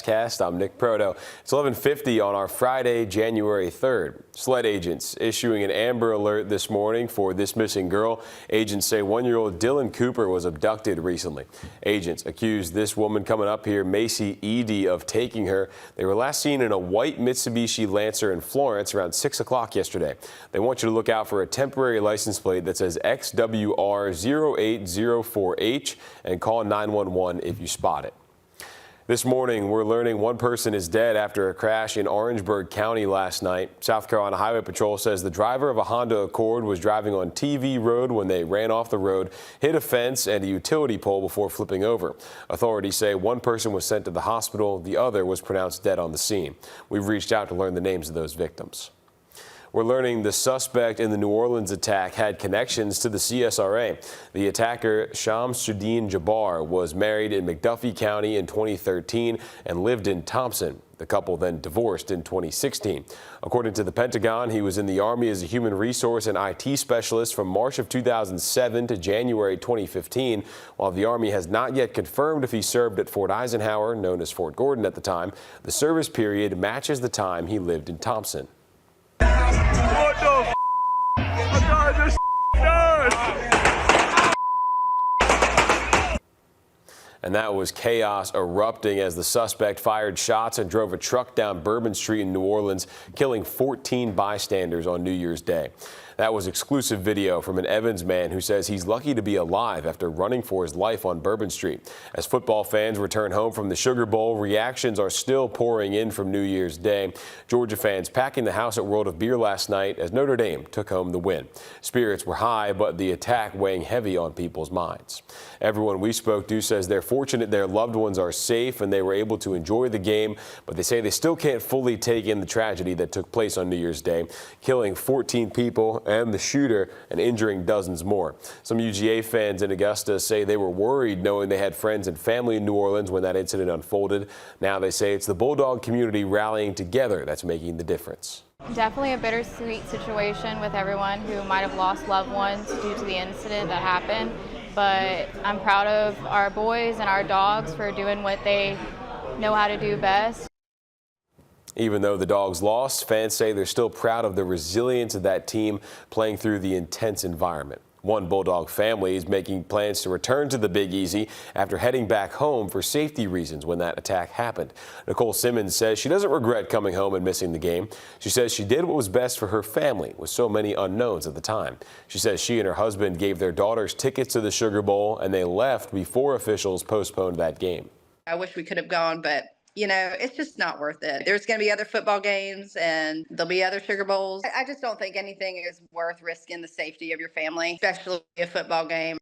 FastCast. I'm Nick Proto. It's 11:50 on our Friday, January 3rd. SLED agents issuing an Amber Alert this morning for this missing girl. Agents say 1-year-old Dylan Cooper was abducted recently. Agents accused this woman coming up here, Macy Edie, of taking her. They were last seen in a white Mitsubishi Lancer in Florence around 6 o'clock yesterday. They want you to look out for a temporary license plate that says XWR0804H and call 911 if you spot it. This morning, we're learning one person is dead after a crash in Orangeburg County last night. South Carolina Highway Patrol says the driver of a Honda Accord was driving on TV Road when they ran off the road, hit a fence and a utility pole before flipping over. Authorities say one person was sent to the hospital. The other was pronounced dead on the scene. We've reached out to learn the names of those victims. We're learning the suspect in the New Orleans attack had connections to the CSRA. The attacker, Shamsuddin Jabbar, was married in McDuffie County in 2013 and lived in Thompson. The couple then divorced in 2016. According to the Pentagon, he was in the Army as a human resource and IT specialist from March of 2007 to January 2015. While the Army has not yet confirmed if he served at Fort Eisenhower, known as Fort Gordon at the time, the service period matches the time he lived in Thompson. What the I got this done. And that was chaos erupting as the suspect fired shots and drove a truck down Bourbon Street in New Orleans, killing 14 bystanders on New Year's Day. That was exclusive video from an Evans man who says he's lucky to be alive after running for his life on Bourbon Street. As football fans return home from the Sugar Bowl, reactions are still pouring in from New Year's Day. Georgia fans packing the house at World of Beer last night as Notre Dame took home the win. Spirits were high, but the attack weighing heavy on people's minds. Everyone we spoke to says they're fortunate their loved ones are safe and they were able to enjoy the game, but they say they still can't fully take in the tragedy that took place on New Year's Day, killing 14 people and the shooter and injuring dozens more. Some UGA fans in Augusta say they were worried knowing they had friends and family in New Orleans when that incident unfolded. Now they say it's the Bulldog community rallying together that's making the difference. Definitely a bittersweet situation with everyone who might have lost loved ones due to the incident that happened. But I'm proud of our boys and our dogs for doing what they know how to do best. Even though the Dogs lost, fans say they're still proud of the resilience of that team playing through the intense environment. One Bulldog family is making plans to return to the Big Easy after heading back home for safety reasons when that attack happened. Nicole Simmons says she doesn't regret coming home and missing the game. She says she did what was best for her family with so many unknowns at the time. She says she and her husband gave their daughters tickets to the Sugar Bowl and they left before officials postponed that game. I wish we could have gone, but you know, it's just not worth it. There's going to be other football games and there'll be other Sugar Bowls. I just don't think anything is worth risking the safety of your family, especially a football game.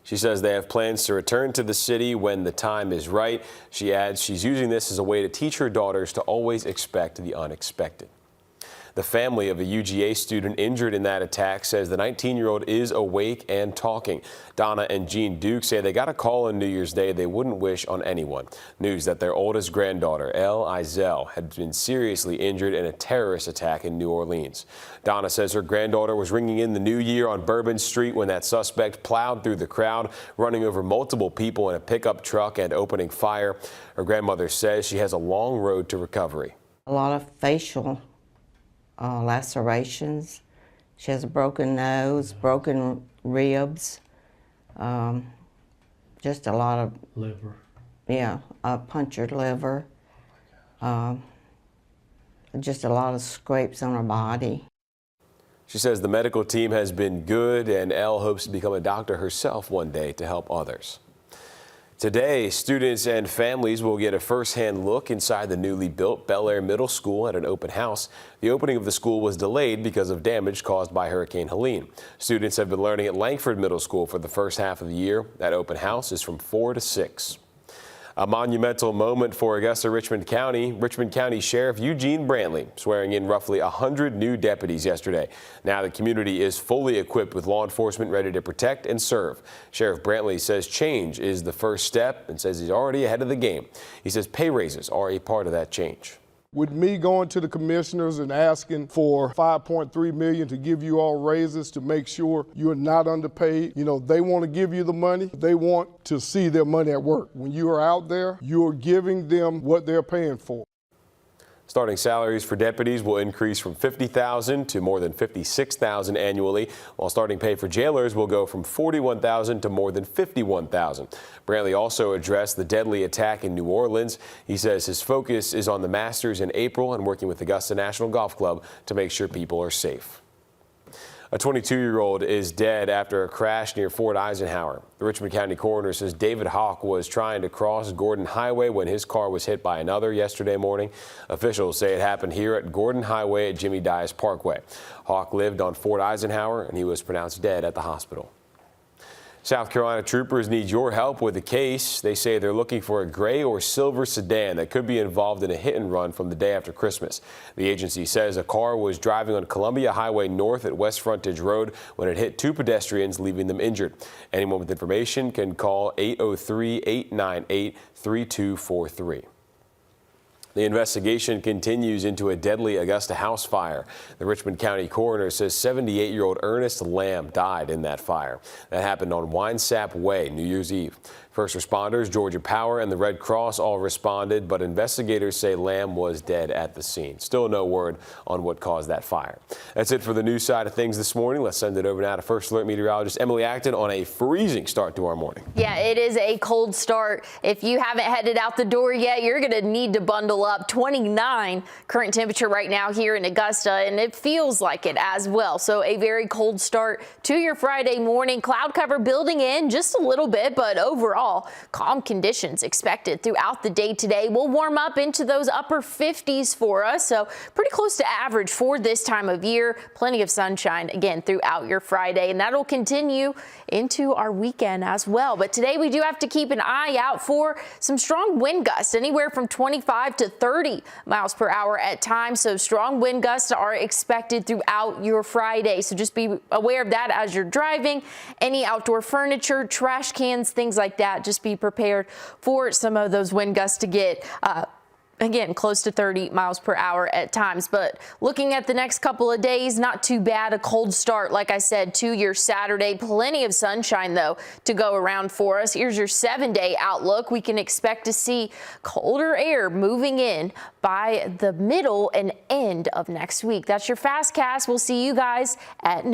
She says they have plans to return to the city when the time is right. She adds she's using this as a way to teach her daughters to always expect the unexpected. The family of a UGA student injured in that attack says the 19-year-old is awake and talking. Donna and Jean Duke say they got a call on New Year's Day they wouldn't wish on anyone. News that their oldest granddaughter, Elle Izell, had been seriously injured in a terrorist attack in New Orleans. Donna says her granddaughter was ringing in the new year on Bourbon Street when that suspect plowed through the crowd, running over multiple people in a pickup truck and opening fire. Her grandmother says she has a long road to recovery. A lot of facial lacerations. She has a broken nose, broken ribs, just a lot of liver. Yeah, a punctured liver, just a lot of scrapes on her body. She says the medical team has been good and Elle hopes to become a doctor herself one day to help others. Today, students and families will get a first-hand look inside the newly built Bel Air Middle School at an open house. The opening of the school was delayed because of damage caused by Hurricane Helene. Students have been learning at Langford Middle School for the first half of the year. That open house is from 4 to 6. A monumental moment for Augusta-Richmond County. Richmond County Sheriff Eugene Brantley swearing in roughly 100 new deputies yesterday. Now the community is fully equipped with law enforcement ready to protect and serve. Sheriff Brantley says change is the first step and says he's already ahead of the game. He says pay raises are a part of that change. With me going to the commissioners and asking for $5.3 million to give you all raises to make sure you're not underpaid, they want to give you the money. They want to see their money at work. When you are out there, you're giving them what they're paying for. Starting salaries for deputies will increase from $50,000 to more than $56,000 annually, while starting pay for jailers will go from $41,000 to more than $51,000. Brantley also addressed the deadly attack in New Orleans. He says his focus is on the Masters in April and working with Augusta National Golf Club to make sure people are safe. A 22-year-old is dead after a crash near Fort Eisenhower. The Richmond County coroner says David Hawk was trying to cross Gordon Highway when his car was hit by another yesterday morning. Officials say it happened here at Gordon Highway at Jimmy Dias Parkway. Hawk lived on Fort Eisenhower and he was pronounced dead at the hospital. South Carolina troopers need your help with the case. They say they're looking for a gray or silver sedan that could be involved in a hit and run from the day after Christmas. The agency says a car was driving on Columbia Highway North at West Frontage Road when it hit two pedestrians, leaving them injured. Anyone with information can call 803-898-3243. The investigation continues into a deadly Augusta house fire. The Richmond County coroner says 78-year-old Ernest Lamb died in that fire. That happened on Winesap Way, New Year's Eve. First responders, Georgia Power and the Red Cross all responded, but investigators say Lamb was dead at the scene. Still no word on what caused that fire. That's it for the news side of things this morning. Let's send it over now to First Alert meteorologist Emily Acton on a freezing start to our morning. Yeah, it is a cold start. If you haven't headed out the door yet, you're going to need to bundle up. 29 current temperature right now here in Augusta, and it feels like it as well. So a very cold start to your Friday morning. Cloud cover building in just a little bit, but overall calm conditions expected throughout the day today. We'll warm up into those upper 50s for us, so pretty close to average for this time of year. Plenty of sunshine again throughout your Friday, and that'll continue into our weekend as well. But today we do have to keep an eye out for some strong wind gusts, anywhere from 25 to 30 miles per hour at times. So strong wind gusts are expected throughout your Friday. So just be aware of that as you're driving. Any outdoor furniture, trash cans, things like that, just be prepared for some of those wind gusts to get again, close to 30 miles per hour at times. But looking at the next couple of days, not too bad. A cold start, like I said, to your Saturday. Plenty of sunshine, though, to go around for us. Here's your 7-day outlook. We can expect to see colder air moving in by the middle and end of next week. That's your FastCast. We'll see you guys at noon.